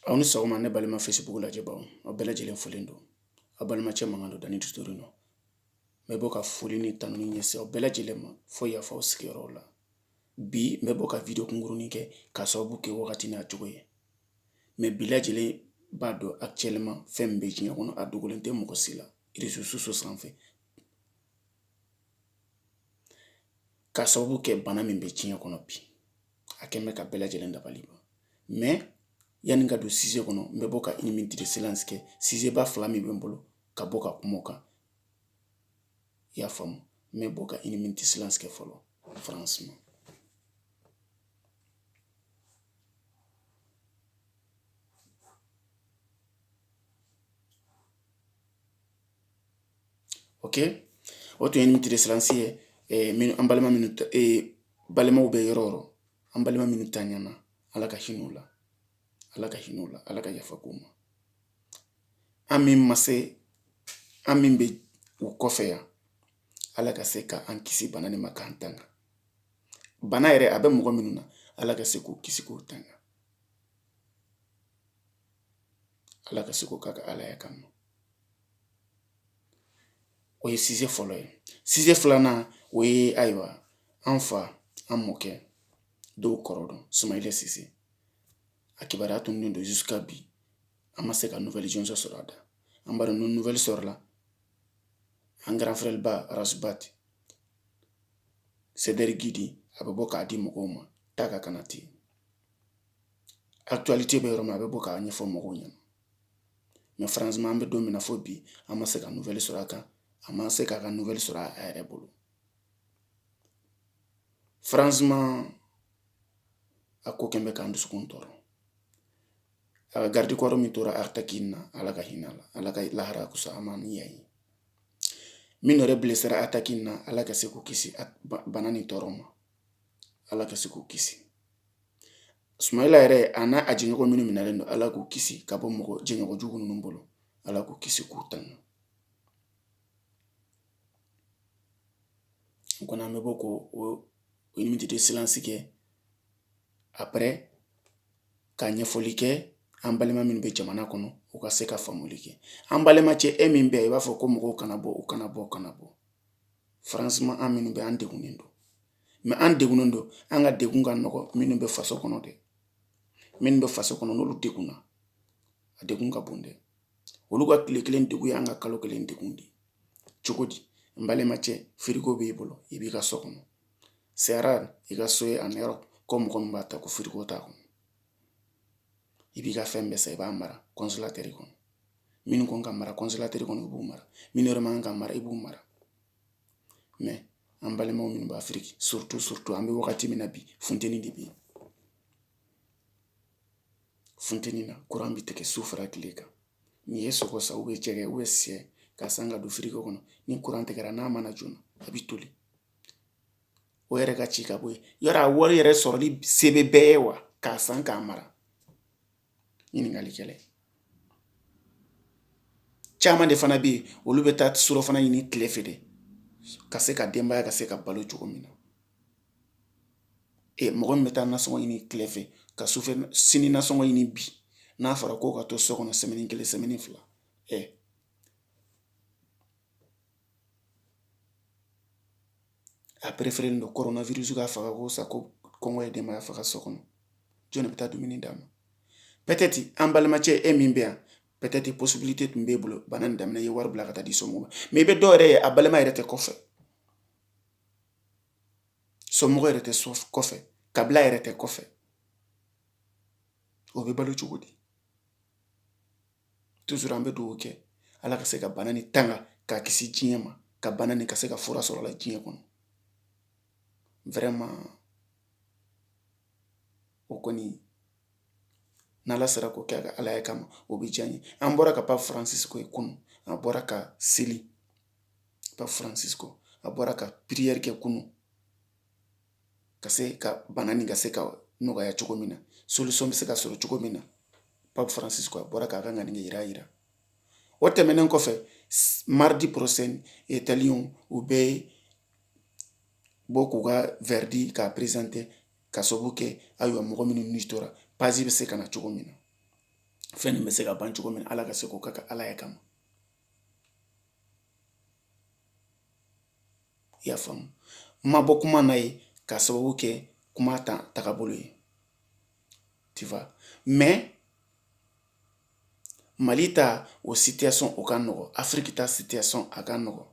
aw ni sɔgɔma ne balima Facebook lajɛbaw aw bɛɛ lajɛlen folen don aw balimacɛ mankan don Dani Tutori nɔ n bɛ bɔ ka foli ni tanu ni ɲɛsin aw bɛɛ lajɛlen ma fo yafa aw sigiyɔrɔw la bi n bɛ bɔ ka video kunkurunin kɛ ka sababu kɛ wagati n'a cogo ye mais bi lajɛlen b'a dɔn actuellement fɛn min bɛ diɲɛ kɔnɔ a dogolen tɛ mɔgɔ si la réseaux sociaux sanfɛ ka sababu kɛ bana min bɛ diɲɛ kɔnɔ bi a kɛn bɛ ka bɛɛ lajɛlen dabali ban mais yani ka don sujet kɔnɔ n bɛ bɔ ka une minute de silence kɛ sujet ba fila min bɛ n bolo ka bɔ ka kuma o kan i y'a faamu n bɛ bɔ ka une minute de silence kɛ fɔlɔ franchement ok o tun ye une minute de silence ye an balima minnu balimaw bɛ yɔrɔ o yɔrɔ an balima minnu taɲana ala ka hinɛ u la ala ka hinɛ u la ala ka yafa k'u ma an min bɛ u kɔfɛ yan ala ka se ka an kisi bana nin ma k'an tanga bana yɛrɛ a bɛ mɔgɔ minnu na ala ka se k'u kisi k'u tanga ala ka se k'u k'a ka alaya kama o ye sujet fɔlɔ ye sujet filanan o ye ayiwa an fa an mɔkɛ dɔw kɔrɔ dɔn Sumayila Sise a kibaruya tununnen don jusqu'à bi an ma se ka nouvelle joncɛ sɔrɔ a da an b'a dɔn ni nouvelle sɔrɔla an grand frère ba Rasbati Sedɛri Gidi a bɛ bɔ k'a di mɔgɔw ma taa ka kana ten actualité bɛ yɔrɔ min a bɛ bɔ k'a ɲɛfɔ mɔgɔw ɲɛna mais franchement an bɛ don min na fo bi an ma se ka nouvelle sɔrɔ a kan a ma se k'a ka nouvelle sɔrɔ a yɛrɛ bolo franchement a ko kɛn bɛ k'an dusukun tɔɔrɔ a ka garde corps min tora Artaki na ala ka hinɛ a la ala ka lahara kusa an ma ni yaye min yɛrɛ blessera Artaki na ala ka se k'u kisi bana ni tɔɔrɔ ma ala ka se k'u kisi Sumayila yɛrɛ a n'a a jɛɲɔgɔn minnu minɛlen don ala k'u kisi ka bɔ jɛɲɔgɔn jugu ninnu bolo ala k'u kisi k'u tanga o kɔni an bɛ bɔ k'o une minute de silence kɛ après ka ɲɛfɔli kɛ an balima minnu bɛ jamana kɔnɔ u ka se ka faamuli kɛ an balimacɛ e min bɛ yen i b'a fɔ ko mɔgɔw kana bɔ u kana bɔ u kana bɔ franchement an minnu bɛ an degunnen don mais an degunnen don an ka degun ka nɔgɔ minnu bɛ faso kɔnɔ dɛ minnu bɛ faso kɔnɔ n'olu degunna a degun ka bon dɛ olu ka tile kelen degun ye an ka kalo kelen degun de cogo di n balimacɛ frigo b'i bolo i b'i ka so kɔnɔ c'est rare i ka so ye en Europe ko mɔgɔ min b'a ta ko frigo t'a kɔnɔ i b'i ka fɛn bɛɛ san i b'a mara congélateur kɔnɔ minnu ko ka mara congélateur kɔnɔ i b'u mara minnu yɛrɛ man ka mara i b'u mara mais an balimaw minnu bɛ Afrique surtout an bɛ wagati min na bi funteni de bɛ yen funteni na courant bɛ tigɛ su fara tile kan n'i ye sogo san ou bien jɛgɛ ou bien sɛ ka san ka don frigo kɔnɔ ni courant tigɛra n'a mana joona a bɛ toli o yɛrɛ ka ci ka bɔ yen yɔrɔ a wari yɛrɛ sɔrɔli se bɛ bɛɛ ye wa k'a san k'a mara ɲininkalikɛla caman de fana bɛ yen olu bɛ taa surɔfana ɲini tile fɛ dɛ ka se ka denbaya ka se ka balo cogo min na mɔgɔ min bɛ taa nasɔngɔ ɲini tile fɛ ka sufɛ sini nasɔngɔ ɲini bi n'a fɔra ko ka to so kɔnɔ semaine kelen semaine fila a préféré don coronavirus ka faga ko sa ko kɔngɔ ye denbaya faga so kɔnɔ jɔn de bɛ taa dumuni d'a ma peut-être an balimacɛ e min bɛ yan peut-être possibilité tun b'e bolo bana nin daminɛ i ye wari bila ka taa di somɔgɔw ma mais i bɛ dɔw yɛrɛ ye a balima yɛrɛ tɛ kɔfɛ somɔgɔ yɛrɛ tɛ kɔfɛ kabila yɛrɛ tɛ kɔfɛ o bɛ balo cogo di toujours an bɛ dugawu kɛ ala ka se ka bana nin tanga k'a kisi diɲɛ ma ka bana nin ka se ka fura sɔrɔ a la diɲɛ kɔnɔ vraiment o kɔni n'ala sera k'o kɛ a ka alaya kama o bɛ diya n ye an bɔra ka Pape Francisco ye kunun a bɔra ka seli Pape Francisco a bɔra ka prière kɛ kunun ka se ka bana nin ka se ka nɔgɔya cogo min na solution bɛ se ka sɔrɔ cogo min na Pape Francisco a bɔra k'a ka ŋaniya yira o tɛmɛnen kɔfɛ mardi prochain Italiens u bɛ bɔ k'u ka verdict k'a présenter ka sababu kɛ ayiwa mɔgɔ minnu ni tora pasi bɛ se ka na cogo min na fɛn nin bɛ se ka ban cogo min ala ka se k'o kɛ ka ala ye kama i y'a faamu ma bɔ kuma na ye k'a sababu kɛ kuma tagabolo ye tu vois mais Mali ta o situation o ka nɔgɔ Afrique ta situation a ka nɔgɔ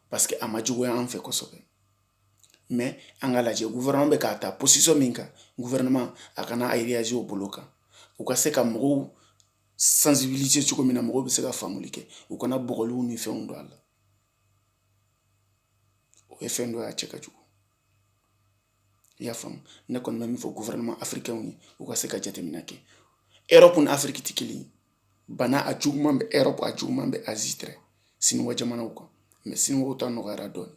parce que a ma juguya an fɛ kosɛbɛ mais an ka lajɛ gouvernement bɛ k'a ta position min kan gouvernement a kana a réagir o bolo kan u ka se ka mɔgɔw sensibiliser cogo min na mɔgɔw bɛ se ka faamuli kɛ u kana bɔgɔliw ni fɛnw don a la o ye fɛn dɔ y'a cɛ ka jugu i y'a faamu ne kɔni bɛ min fɔ gouvernement africain ye u ka se ka jateminɛ kɛ Europe ni Afrique tɛ kelen ye bana a juguman bɛ Europe a juguman bɛ Asie tɛrɛ Siniwa jamanaw kan mais Siniwaw ta nɔgɔyara dɔɔni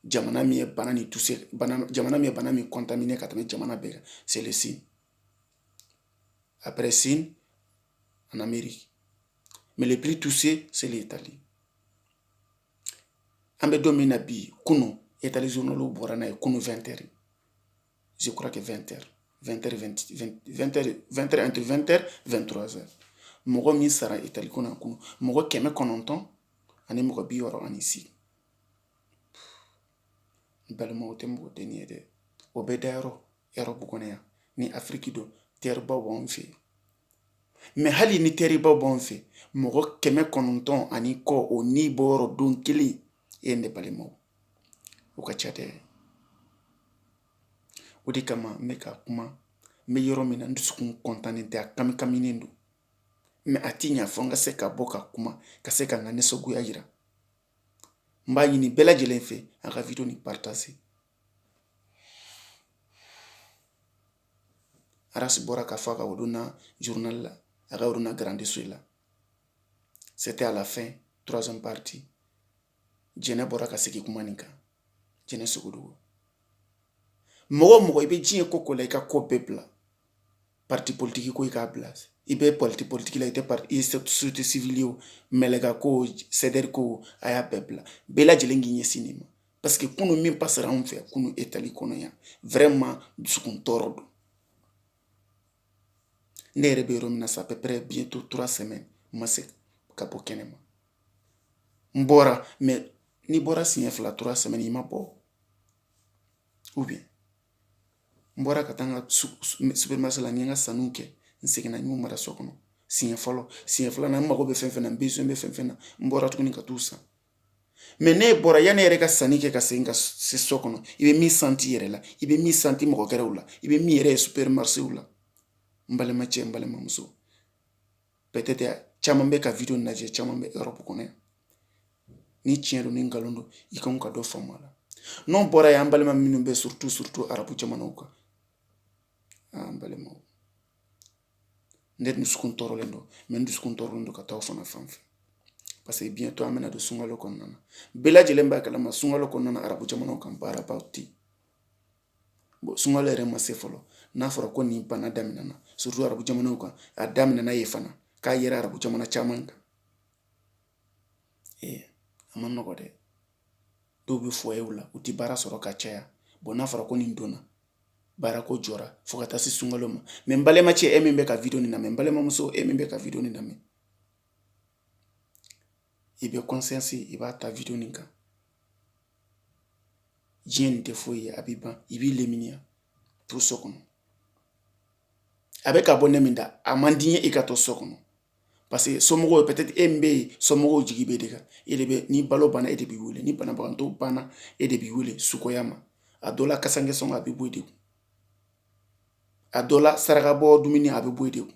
jamana min ye bana ni touché jamana min ye bana min contaminé ka tɛmɛ jamana bɛɛ kan c'est le Sine après Sine en Amérique mais le plus touché c'est l'Italie an bɛ don min na bi kunu Italie journaliw bɔra n'a ye kunu 20h je crois que 20h 20h entre 20h 23h mɔgɔ min sara Italie kɔnɔ kunu mɔgɔ 900 ani mɔgɔ 68 balimaw tɛ mɔgɔ denni ye dɛ o bɛ da yɔrɔ Europe kɔnɔ yan ni Afrique don terrebaw b'anw fɛ mais hali ni terrebaw b'anw fɛ mɔgɔ 900 ani kɔ o ni bɔyɔrɔ don kelen e ne balimaw o ka ca dɛ o de kama n bɛ ka kuma n bɛ yɔrɔ min na n dusukun kɔntannen tɛ a kamikaminen don mais a ti ɲa fɔ n ka se ka bɔ ka kuma ka se ka n ka nisɔngoya jira n b'a ɲini bɛɛ lajɛlen fɛ a ka video ni partager Aras bɔra k'a fɔ a ka odonna journal la a ka odonna grande soirée la c'était à la fin troisième partie jɛnɛ bɔra ka segi kuma nin kan jɛnɛ sogodogo mɔgɔ mɔgɔ i bɛ diɲɛ ko ko la i ka ko bɛɛ bila parti politique ko i k'a bila i bɛ parti politique la i tɛ parti i ye société civile o mɛlɛka ko CDR ko a y'a bɛɛ bila bɛɛ lajɛlen k'i ɲɛsin nin ma parce que kunu min passera anw fɛ kunu Italie kɔnɔ yan vraiment dusukun tɔɔrɔ don ne yɛrɛ bɛ yɔrɔ min na ça à peu près bientôt 3 semaines n ma se ka bɔ kɛnɛma n bɔra mais n'i bɔra siɲɛ 2 3 semaines i ma bɔ ou bien n bɔra ka taa n ka supermarché la n ye n ka sanuw kɛ n seginna n y'u mara so kɔnɔ siɲɛ fɔlɔ siɲɛ filanan n mago bɛ fɛn fɛn na n besoin bɛ fɛn fɛn na n bɔra tuguni ka t'u san mais ne bɔra yanni e yɛrɛ ka sanni kɛ ka segin ka se so kɔnɔ i bɛ min santi i yɛrɛ la i bɛ min santi mɔgɔ gɛrɛw la i bɛ min yɛrɛ ye supermarchéw la n balimacɛ n balimamuso peut-être caman bɛ ka video lajɛ caman bɛ Europe kɔnɔ yan ni tiɲɛ don ni nkalon don i kan ka dɔ faamu a la n'o bɔra yan an balima minnu bɛ surtout arabu jamanaw kan an balimaw ne dusukun tɔɔrɔlen don mais n dusukun tɔɔrɔlen don ka taa o fana fan fɛ parce que bientôt an bɛna don sunkalo kɔnɔna na bɛɛ lajɛlen b'a kalama sunkalo kɔnɔna na arabu jamanaw kan baarabaw tɛ yen bon sunkalo yɛrɛ ma se fɔlɔ n'a fɔra ko nin bana daminɛna surtout arabu jamanaw kan a daminɛna yen fana k'a yera arabu jamana caman kan a ma nɔgɔ dɛ dɔw bɛ foyew la u tɛ baara sɔrɔ ka caya bon n'a fɔra ko nin donna baara ko jɔra fo ka taa se sunkalo ma mais n balimacɛ e min bɛ ka video nin lamɛn n balimamuso e min bɛ ka video nin lamɛn i bɛ conscience i b'a ta video nin kan diɲɛ nin tɛ foyi ye a b'i ban i b'i leminiya to so kɔnɔ a bɛ ka bɔ ne min da a man di n ye i ka to so kɔnɔ parce que somɔgɔw peut-être e min bɛ yen somɔgɔw jigi bɛ de kan e de bɛ ni balo banna e de b'i wele ni banabagatɔw banna e de b'i wele sukoya ma a dɔ la kasankɛsɔn a bɛ bɔ e de kun a dɔ la saraka bɔ dumuni a bɛ bɔ e de kun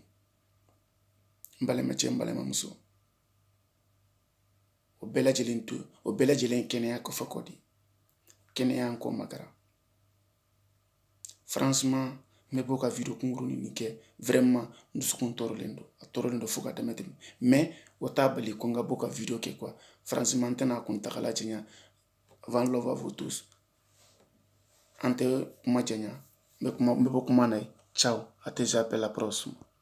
n balimacɛ n balimamuso o bɛɛ lajɛlen to o bɛɛ lajɛlen kɛnɛya kɔfɛ kɔ de kɛnɛya an kɔ magara franchement n bɛ bɔ ka video kunkurunin nin kɛ vraiment n dusukun tɔɔrɔlen don a tɔɔrɔlen don fo ka dama tɛmɛ mais o t'a bali ko n ka bɔ ka video kɛ quoi franchement n tɛna a kuntagala janya avant love à vous tous an tɛ kuma janya n bɛ bɔ kuma na ye ciao à tes appels la próxima